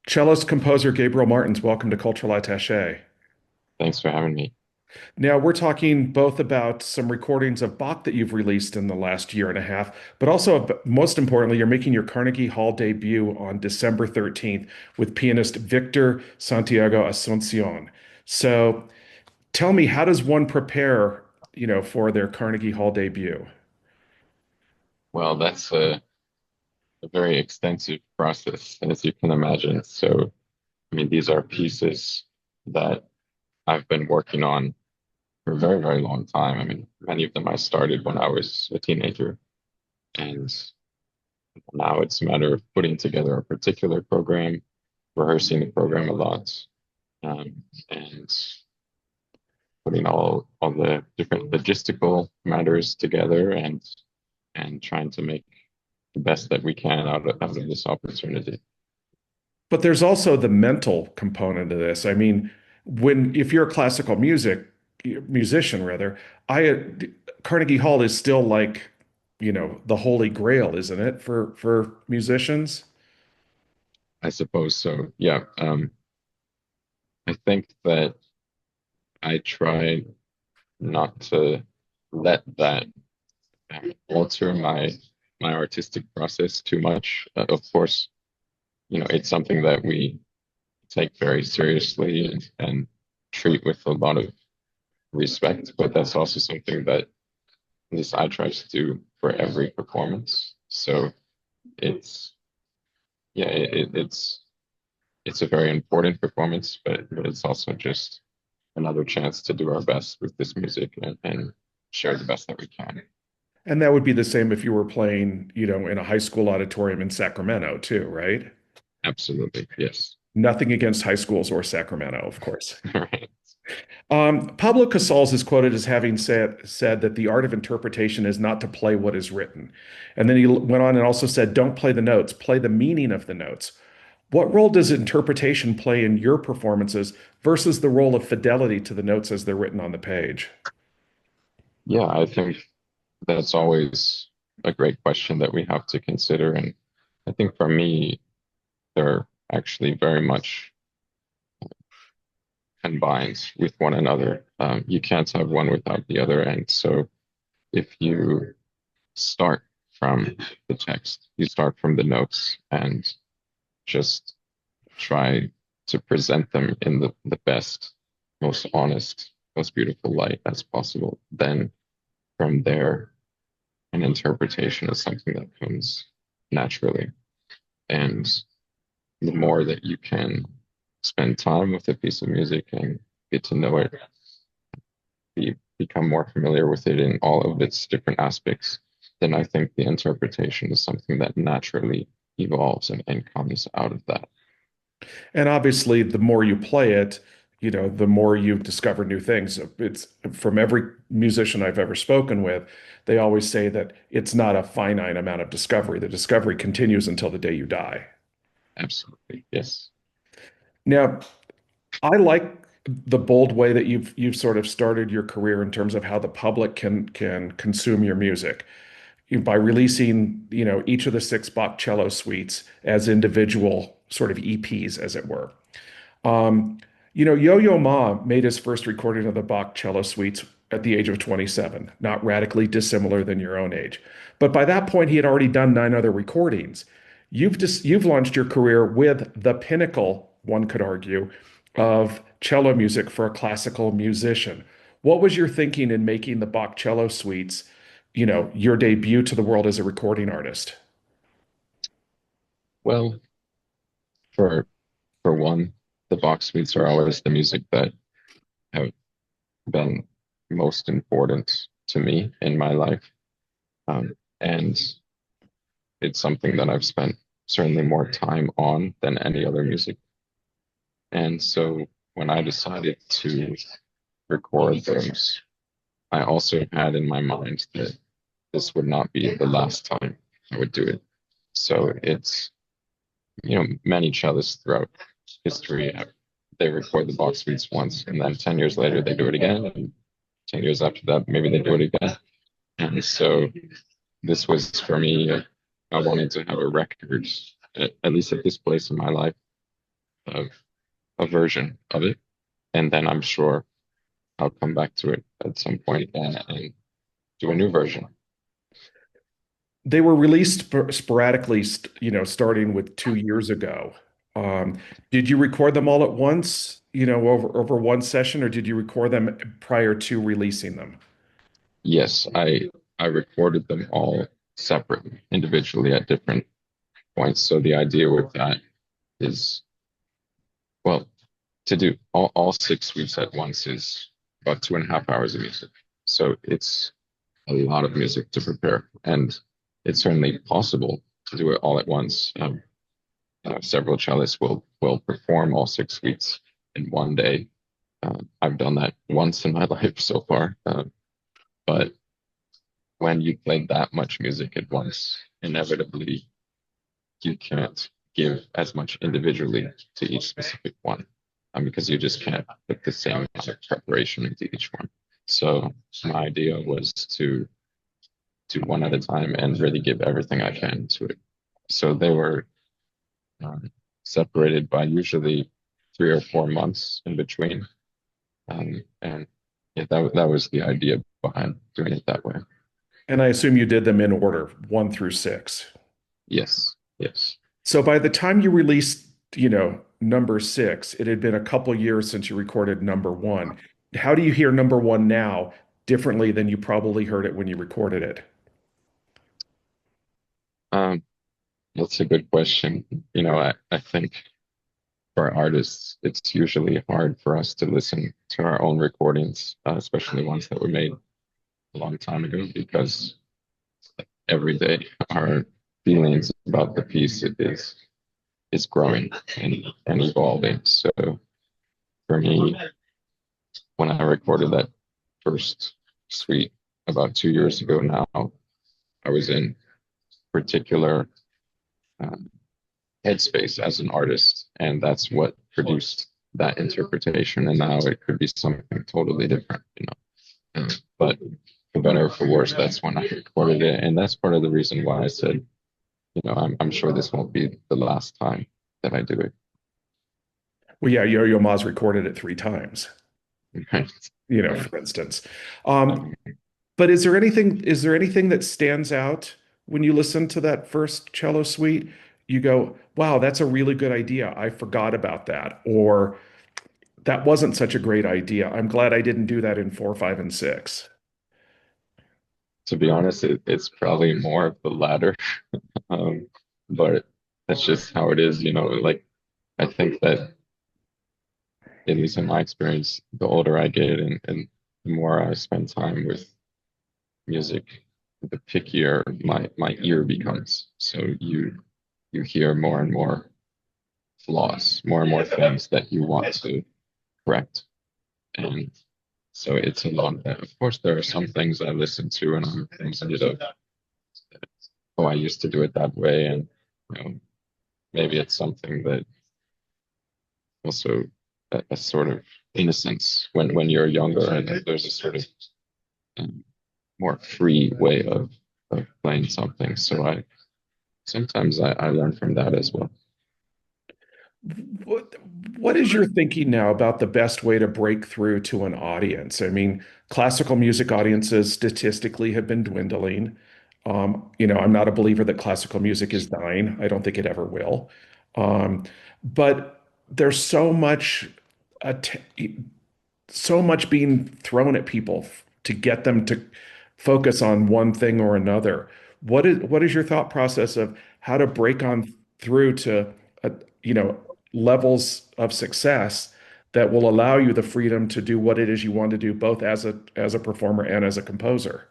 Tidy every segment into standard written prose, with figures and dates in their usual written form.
Cellist composer Gabriel Martins, welcome to Cultural Attache. Thanks for having me. Now, we're talking both about some recordings of Bach that you've released in the last year and a half, but also, most importantly, you're making your Carnegie Hall debut on December 13th with pianist Victor Santiago Asuncion. So tell me, how does one prepare, for their Carnegie Hall debut? Well, that's a very extensive process, as you can imagine. So, I mean, these are pieces that I've been working on for a very, very long time. I mean, many of them I started when I was a teenager, and now it's a matter of putting together a particular program, rehearsing the program a lot, and putting all the different logistical matters together and trying to make the best that we can out of this opportunity. But there's also the mental component of this. I mean, if you're a classical musician rather, I Carnegie Hall is still like, the holy grail, isn't it, for musicians? I suppose so. Yeah. I think that I try not to let that alter my artistic process too much. Of course, it's something that we take very seriously and treat with a lot of respect, but that's also something that at least I try to do for every performance. So it's yeah, it's a very important performance, but it's also just another chance to do our best with this music and share the best that we can. And that would be the same if you were playing, in a high school auditorium in Sacramento too, right? Absolutely, yes. Nothing against high schools or Sacramento, of course. Right. Pablo Casals is quoted as having said that the art of interpretation is not to play what is written. And then he went on and also said, don't play the notes, play the meaning of the notes. What role does interpretation play in your performances versus the role of fidelity to the notes as they're written on the page? Yeah, I think that's always a great question that we have to consider. And I think for me, they're actually very much combined with one another. You can't have one without the other. And so if you start from the text, you start from the notes and just try to present them in the best, most honest, most beautiful light as possible, then from there, an interpretation is something that comes naturally. And the more that you can spend time with a piece of music and get to know it, become more familiar with it in all of its different aspects, then I think the interpretation is something that naturally evolves and comes out of that. And obviously, the more you play it, the more you discover new things. It's from every musician I've ever spoken with, they always say that it's not a finite amount of discovery. The discovery continues until the day you die. Absolutely. Yes. Now, I like the bold way that you've sort of started your career in terms of how the public can consume your music by releasing, each of the six Bach cello suites as individual sort of EPs, as it were. Um, Yo-Yo Ma made his first recording of the Bach cello suites at the age of 27, not radically dissimilar than your own age. But by that point, he had already done nine other recordings. You've launched your career with the pinnacle, one could argue, of cello music for a classical musician. What was your thinking in making the Bach cello suites, your debut to the world as a recording artist? Well, for for one, the box suites are always the music that have been most important to me in my life. And it's something that I've spent certainly more time on than any other music. And so when I decided to record those, I also had in my mind that this would not be the last time I would do it. So it's, many cellists throughout history, they record the box suites once, and then 10 years later, they do it again. And 10 years after that, maybe they do it again. And so this was for me, I wanted to have a record, at least at this place in my life, of a version of it, and then I'm sure I'll come back to it at some point and do a new version. They were released sporadically, starting with 2 years ago. Um, did you record them all at once, over one session, or did you record them prior to releasing them? Yes, I recorded them all separately, individually at different points. So the idea with that is, well, to do all 6 weeks at once is about 2.5 hours of music. So it's a lot of music to prepare, and it's certainly possible to do it all at once. Several cellists will perform all 6 weeks in one day. I've done that once in my life so far, but when you play that much music at once, inevitably you can't give as much individually to each specific one, because you just can't put the same amount of preparation into each one. So my idea was to do one at a time and really give everything I can to it. So they were um, separated by usually 3 or 4 months in between. And yeah, that was the idea behind doing it that way. And I assume you did them in order, one through six. Yes, yes. So by the time you released, number six, it had been a couple years since you recorded number one. How do you hear number one now differently than you probably heard it when you recorded it? Um, that's a good question. I think for artists, it's usually hard for us to listen to our own recordings, especially ones that were made a long time ago, because every day our feelings about the piece is growing and evolving. So for me, when I recorded that first suite about 2 years ago now, I was in particular um, headspace as an artist, and that's what produced that interpretation. And now it could be something totally different. But for better or for worse, that's when I recorded it, and that's part of the reason why I said, I'm sure this won't be the last time that I do it. Well, yeah, Yo-Yo Ma's recorded it 3 times, Right. Right. for instance. Um, but is there anything that stands out when you listen to that first cello suite? You go, wow, that's a really good idea. I forgot about that. Or that wasn't such a great idea. I'm glad I didn't do that in four, five, and six. To be honest, it's probably more of the latter. Um, but that's just how it is. Like, I think that, at least in my experience, the older I get and the more I spend time with music, the pickier my ear becomes. So you hear more and more flaws, more and more things that you want to correct. And so it's a lot. Of course, there are some things I listen to and I'm reminded of, oh, I used to do it that way, and maybe it's something that also a sort of innocence when you're younger, and there's a sort of um, more free way of playing something. So I learn from that as well. What what is your thinking now about the best way to break through to an audience? I mean, classical music audiences statistically have been dwindling. I'm not a believer that classical music is dying. I don't think it ever will. But there's att so much being thrown at people to get them to focus on one thing or another. What is your thought process of how to break on through to uh, you know levels of success that will allow you the freedom to do what it is you want to do, both as a performer and as a composer?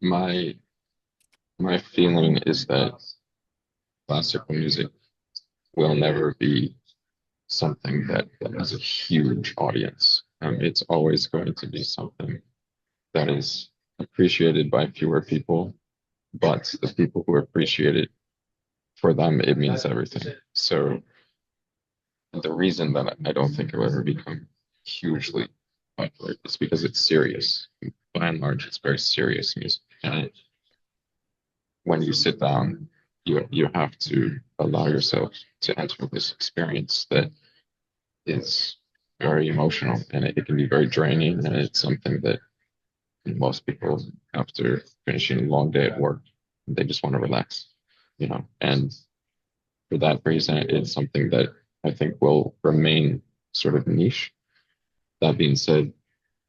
My feeling is that classical music will never be something that has a huge audience. It's always going to be something that is appreciated by fewer people, but the people who appreciate it, for them, it means everything. So the reason that I don't think it will ever become hugely popular is because it's serious. By and large, it's very serious music. And when you sit down, you have to allow yourself to enter this experience that is very emotional, and it can be very draining, and it's something that most people, after finishing a long day at work, they just want to relax, and for that reason, it's something that I think will remain sort of niche. That being said,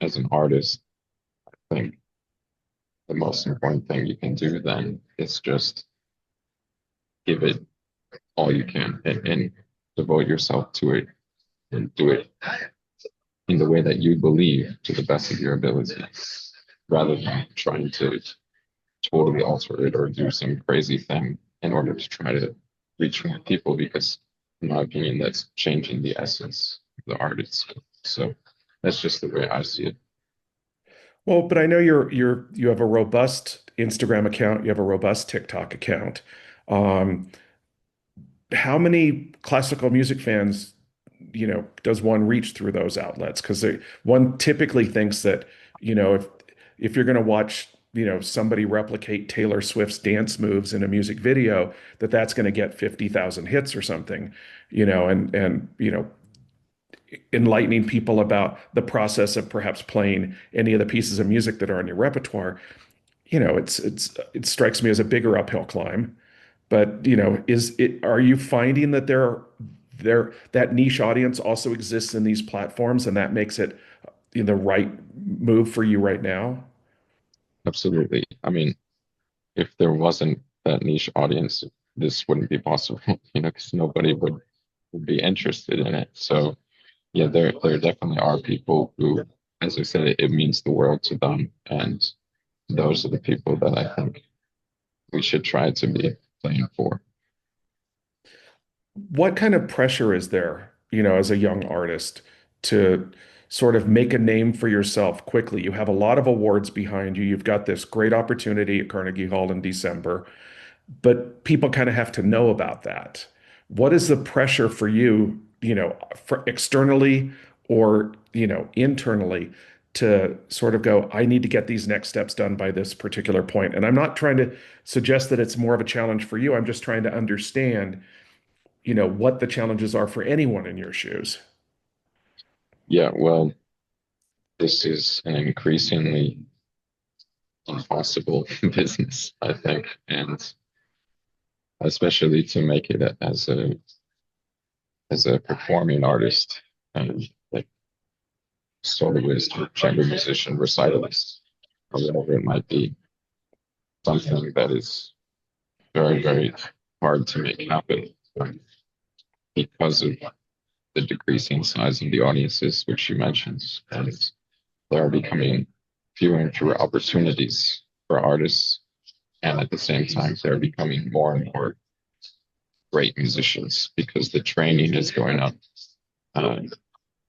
as an artist, I think the most important thing you can do then is just give it all you can, and devote yourself to it, and do it in the way that you believe to the best of your ability, rather than trying to totally alter it or do some crazy thing in order to try to reach more people, because in my opinion that's changing the essence of the art itself. So that's just the way I see it. Well, but I know you have a robust Instagram account, you have a robust TikTok account. Um, how many classical music fans, does one reach through those outlets? Because one typically thinks that, if you're going to watch, somebody replicate Taylor Swift's dance moves in a music video, that's going to get 50,000 hits or something, and enlightening people about the process of perhaps playing any of the pieces of music that are in your repertoire, it strikes me as a bigger uphill climb. But, are you finding that that niche audience also exists in these platforms and that makes it the right move for you right now? Absolutely. I mean, if there wasn't that niche audience, this wouldn't be possible, because nobody would be interested in it. So yeah, there definitely are people who, as I said, it means the world to them, and those are the people that I think we should try to be playing for. What kind of pressure is there, as a young artist to sort of make a name for yourself quickly? You have a lot of awards behind you. You've got this great opportunity at Carnegie Hall in December, but people kind of have to know about that. What is the pressure for you, for externally or, internally to sort of go, I need to get these next steps done by this particular point? And I'm not trying to suggest that it's more of a challenge for you. I'm just trying to understand, what the challenges are for anyone in your shoes. Yeah, well, this is an increasingly impossible business, I think, and especially to make it as a performing artist, and like soloist or chamber musician, recitalist, or whatever it might be, something that is very, very hard to make happen, because of the decreasing size of the audiences, which you mentioned, and there are becoming fewer and fewer opportunities for artists, and at the same time, they're becoming more and more great musicians because the training is going up, uh,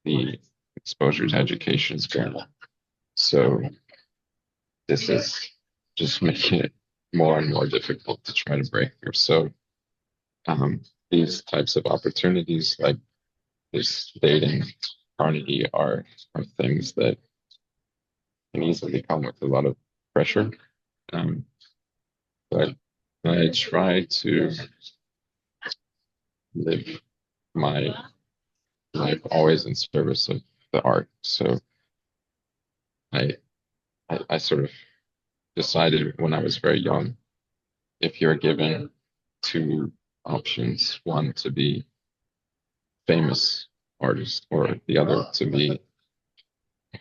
the exposure to education is going up. So this is just making it more and more difficult to try to break through. So um, these types of opportunities, like this dating Carnegie, are things that can easily come with a lot of pressure. Um, but I try to live my life always in service of the art. So I, I sort of decided when I was very young, if you're given two options, one to be famous artist or the other to be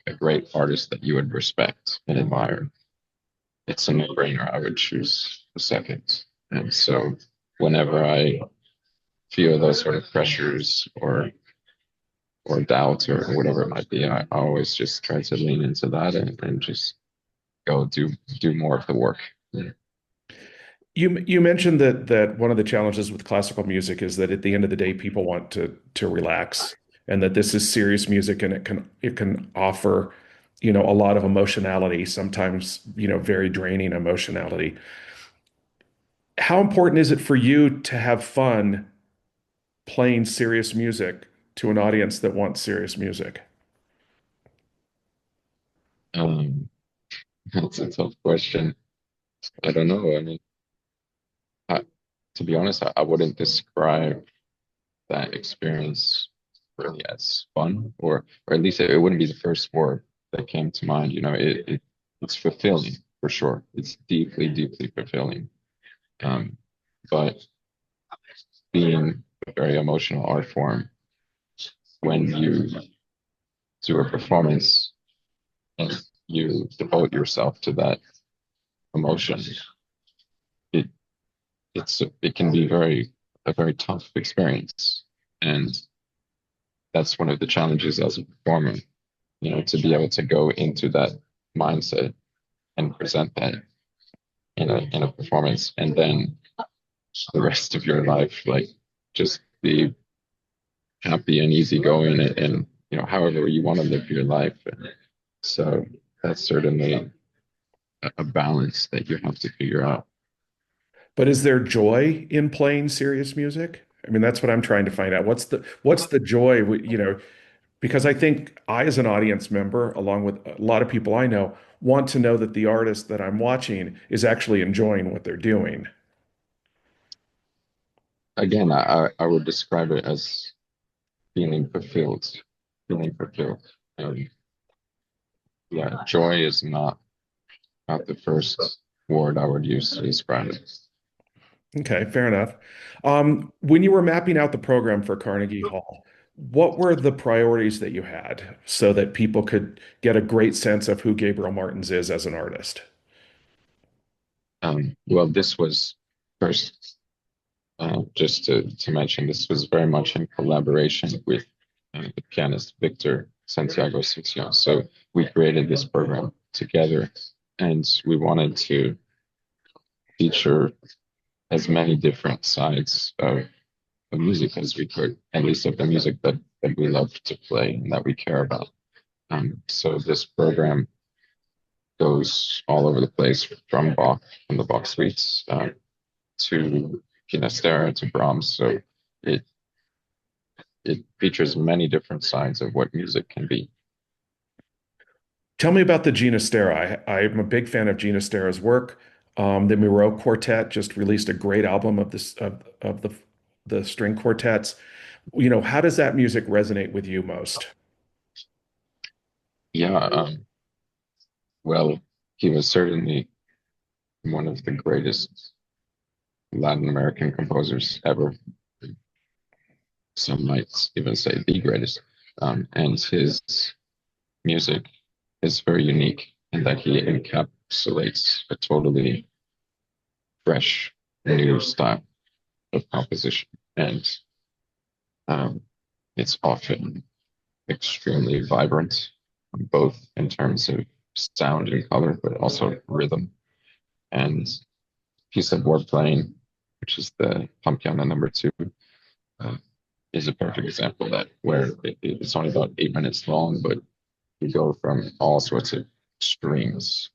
a great artist that you would respect and admire, it's a no-brainer. I would choose the second. And so whenever I feel those sort of pressures or doubts or whatever it might be, I always just try to lean into that, and just go do more of the work. Yeah. You mentioned that one of the challenges with classical music is that at the end of the day, people want to relax, and that this is serious music, and it can offer, a lot of emotionality, sometimes, very draining emotionality. How important is it for you to have fun playing serious music to an audience that wants serious music? Um, that's a tough question. I don't know. I mean, To be honest, I wouldn't describe that experience really as fun, or at least it wouldn't be the first word that came to mind. It's fulfilling for sure. It's deeply, deeply fulfilling. Um, but being a very emotional art form, when you do a performance and you devote yourself to that emotion, it it can be a very tough experience, and that's one of the challenges as a performer. To be able to go into that mindset and present that in a performance, and then the rest of your life, like just be happy and easygoing, and however you want to live your life. And so that's certainly a balance that you have to figure out. But is there joy in playing serious music? I mean, that's what I'm trying to find out. What's the joy, because I think I, as an audience member, along with a lot of people I know, want to know that the artist that I'm watching is actually enjoying what they're doing. Again, I would describe it as feeling fulfilled, feeling fulfilled. Um, yeah, joy is not the first word I would use to describe it. Okay, fair enough. When you were mapping out the program for Carnegie Hall, what were the priorities that you had so that people could get a great sense of who Gabriel Martins is as an artist? Well, this was first, just to mention, this was very much in collaboration with the pianist Victor Santiago Sicción. So we created this program together, and we wanted to feature as many different sides of music as we could, at least of the music that we love to play and that we care about. So this program goes all over the place from Bach, from the Bach suites, to Pinastera, to Brahms. So it it features many different sides of what music can be. Tell me about the Ginastera. I'm a big fan of Ginastera's work. The Miro Quartet just released a great album of this of the string quartets. How does that music resonate with you most? Yeah, well, he was certainly one of the greatest Latin American composers ever. Some might even say the greatest. And his music is very unique in that he encapsulates a totally fresh, new style of composition. And um, it's often extremely vibrant, both in terms of sound and color, but also rhythm. And piece of word playing, which is the Pampiana number two, uh, is a perfect example of that, where it's only about 8 minutes long, but you go from all sorts of extremes,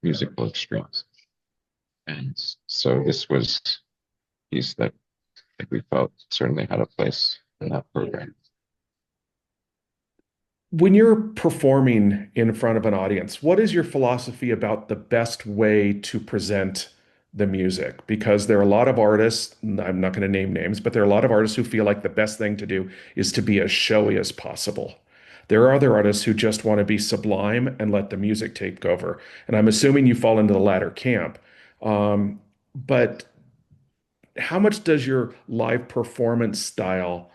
musical extremes. And so this was a piece that we felt certainly had a place in that program. When you're performing in front of an audience, what is your philosophy about the best way to present the music? Because there are a lot of artists, and I'm not going to name names, but there are a lot of artists who feel like the best thing to do is to be as showy as possible. There are other artists who just want to be sublime and let the music take over. And I'm assuming you fall into the latter camp. But how much does your live performance style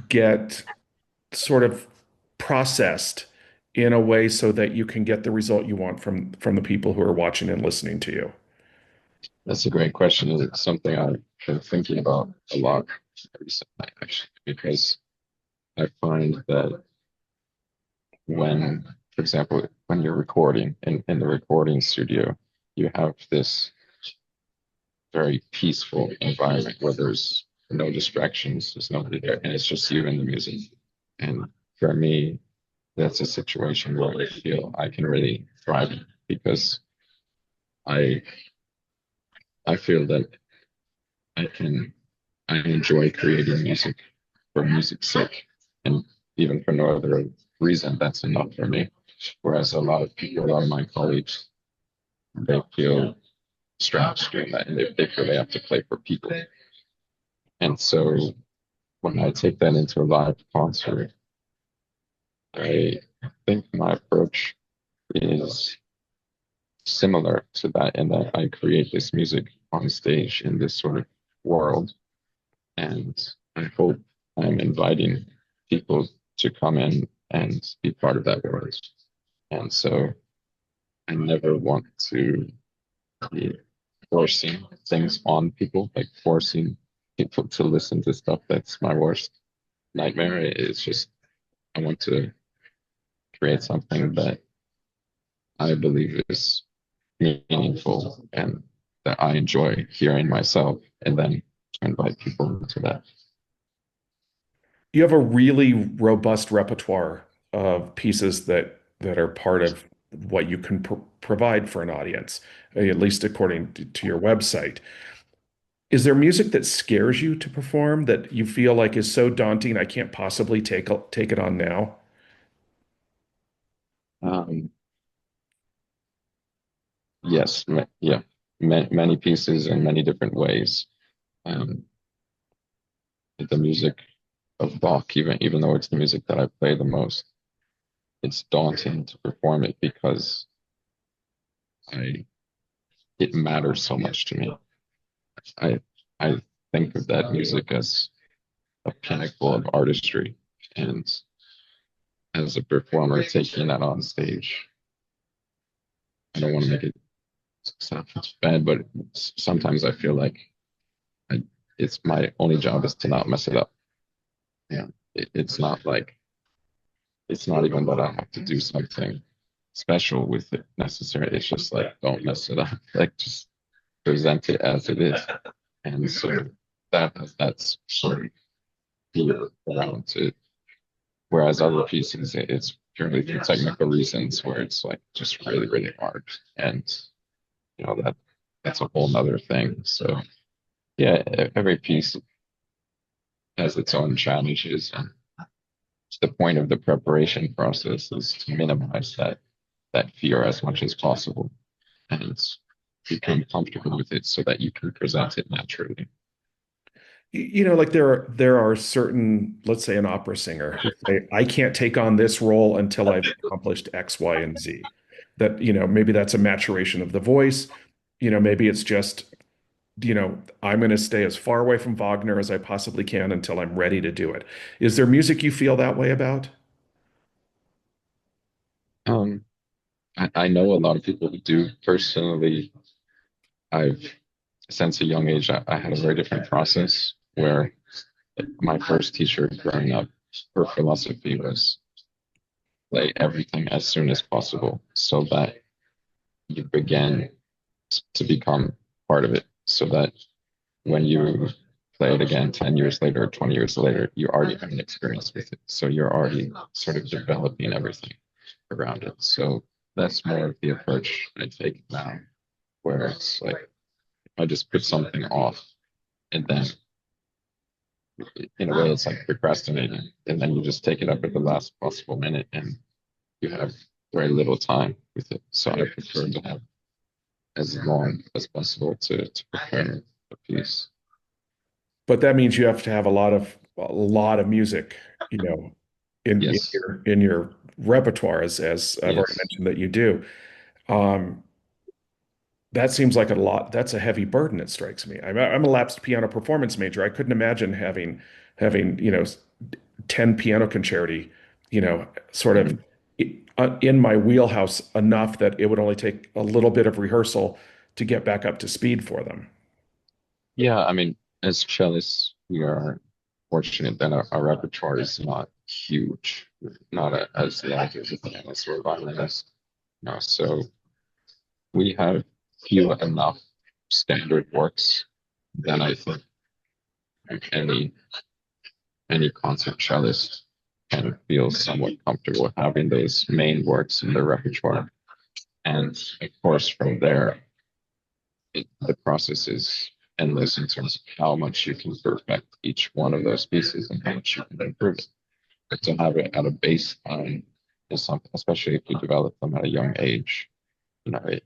get sort of processed in a way so that you can get the result you want from the people who are watching and listening to you? That's a great question. It's something I've been thinking about a lot recently, actually, because I find that when, for example, when you're recording in the recording studio, you have this very peaceful environment where there's no distractions, there's nobody there, and it's just you and the music. And for me, that's a situation where I feel I can really thrive in, because I I feel that I can I enjoy creating music for music's sake, and even for no other reason, that's enough for me. Whereas a lot of people, a lot of my colleagues, they feel straps doing that, and they feel they have to play for people. And so when I take that into a live concert, I think my approach is similar to that in that I create this music on stage in this sort of world. And I hope I'm inviting people to come in and be part of that world. And so I never want to be forcing things on people, like forcing people to listen to stuff. That's my worst nightmare. It's just, I want to create something that I believe is meaningful and that I enjoy hearing myself, and then to invite people into that. You have a really robust repertoire of pieces that are part of what you can provide for an audience, at least according to your website. Is there music that scares you to perform that you feel like is so daunting I can't possibly take it on now? Um, yes, yeah, many pieces in many different ways. Um, the music of Bach, even though it's the music that I play the most, it's daunting to perform it because I it matters so much to me. I I think of that music as a pinnacle of artistry, and as a performer taking that on stage, I don't want to make it sound bad, but sometimes I feel like I, it's my only job is to not mess it up. Yeah, it's not like it's not even that I have to do something special with it necessarily. It's just like don't mess it up. Like just present it as it is. And so that's sort of geared around it. Whereas other pieces, it's purely for technical reasons where it's like just really, really hard. And that's a whole nother thing. So yeah, every piece has its own challenges. And the point of the preparation process is to minimize that fear as much as possible and become comfortable with it so that you can present it naturally. Like there are certain, let's say an opera singer who say, I can't take on this role until I've accomplished X, Y, and Z. That, maybe that's a maturation of the voice. Maybe it's just, I'm going to stay as far away from Wagner as I possibly can until I'm ready to do it. Is there music you feel that way about? Um, I know a lot of people who do. Personally, I've since a young age, I had a very different process where my first teacher growing up, her philosophy was play everything as soon as possible so that you begin to become part of it. So that when you play it again 10 years later or 20 years later, you already have an experience with it. So you're already sort of developing everything around it. So that's more of the approach I take now, where it's like I just put something off and then in a way it's like procrastinating and then you just take it up at the last possible minute and you have very little time with it. So I prefer to have as long as possible to prepare a piece. But that means you have to have a lot of music, in Yes, your repertoire, as I've already yes. mentioned that you do. Um, that seems like a lot. That's a heavy burden, it strikes me. I'm a lapsed piano performance major. I couldn't imagine having 10 piano concerti, sort of Mhm. in my wheelhouse enough that it would only take a little bit of rehearsal to get back up to speed for them. Yeah, I mean, as cellists, we are fortunate that our repertoire is not huge, not as large as a pianist or a violinist. No, so we have few enough standard works that I think any any concert cellist can feel somewhat comfortable having those main works in their repertoire. And of course, from there, the process is endless in terms of how much you can perfect each one of those pieces and how much you can improve it. But to have it at a baseline is something, especially if you develop them at a young age, you know,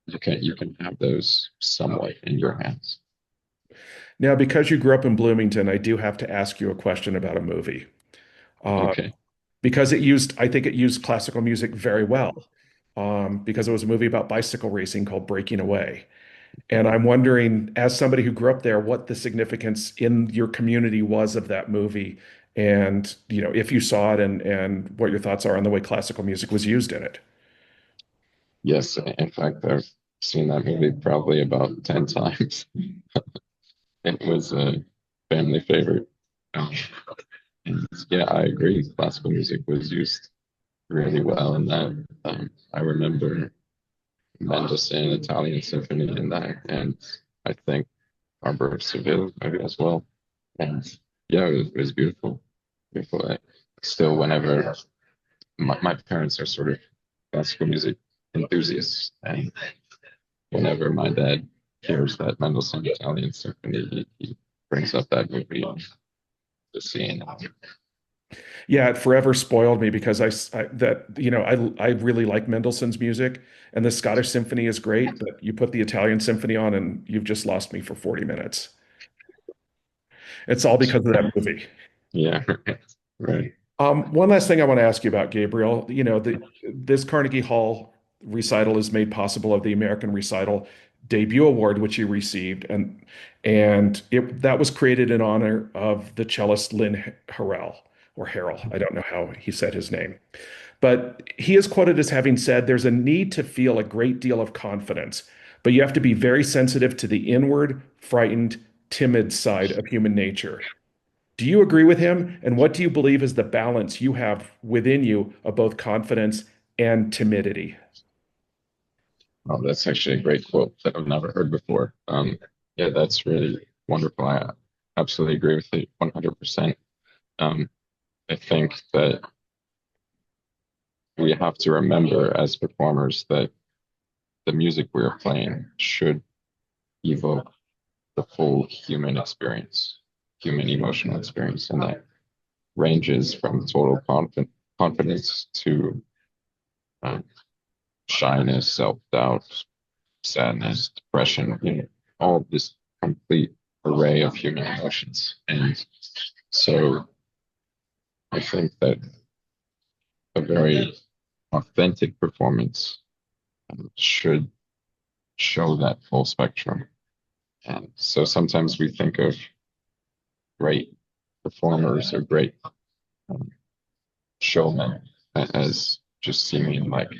you can have those somewhat in your hands. Now, because you grew up in Bloomington, I do have to ask you a question about a movie. Uh, Okay. because I think it used classical music very well. Because it was a movie about bicycle racing called Breaking Away. And I'm wondering, as somebody who grew up there, what the significance in your community was of that movie, and if you saw it, and what your thoughts are on the way classical music was used in it. Yes, in fact, I've seen that movie probably about 10 times. It was a family favorite. Um, and yeah, I agree. Classical music was used really well in that. I remember Mendelssohn Italian Symphony in that, and I think Harbor of Seville maybe as well. And yeah, it was beautiful. Beautiful. Still, whenever my parents are sort of classical music enthusiasts, and whenever my dad hears that Mendelssohn Italian Symphony, he brings up that movie on the scene. Yeah, it forever spoiled me because I really like Mendelssohn's music, and the Scottish Symphony is great, but you put the Italian Symphony on and you've just lost me for 40 minutes. It's all because of that movie. Yeah, right. One last thing I want to ask you about, Gabriel. This Carnegie Hall recital is made possible of the American Recital Debut Award, which you received, that was created in honor of the cellist Lynn Harrell or Harrell. I don't know how he said his name, but he is quoted as having said, "There's a need to feel a great deal of confidence, but you have to be very sensitive to the inward, frightened, timid side of human nature." Do you agree with him? And what do you believe is the balance you have within you of both confidence and timidity? Oh, that's actually a great quote that I've never heard before. Yeah, that's really wonderful. I absolutely agree with it 100%. Um, I think that we have to remember as performers that the music we're playing should evoke the full human experience, human emotional experience, and that ranges from total confidence to um, shyness, self-doubt, sadness, depression, all this complete array of human emotions. And so I think that a very authentic performance should show that full spectrum. And so sometimes we think of great performers or great um, showmen as just seeming like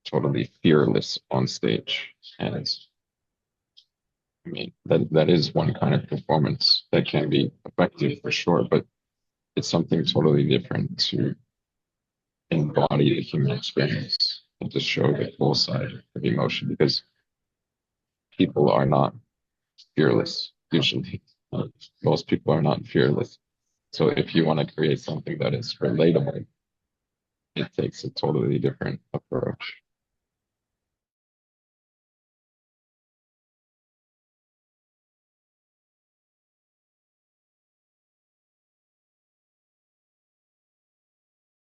totally fearless on stage. And I mean, that is one kind of performance that can be effective for sure, but it's something totally different to embody the human experience and to show the full side of emotion because people are not fearless usually. Most people are not fearless. So if you want to create something that is relatable, it takes a totally different approach.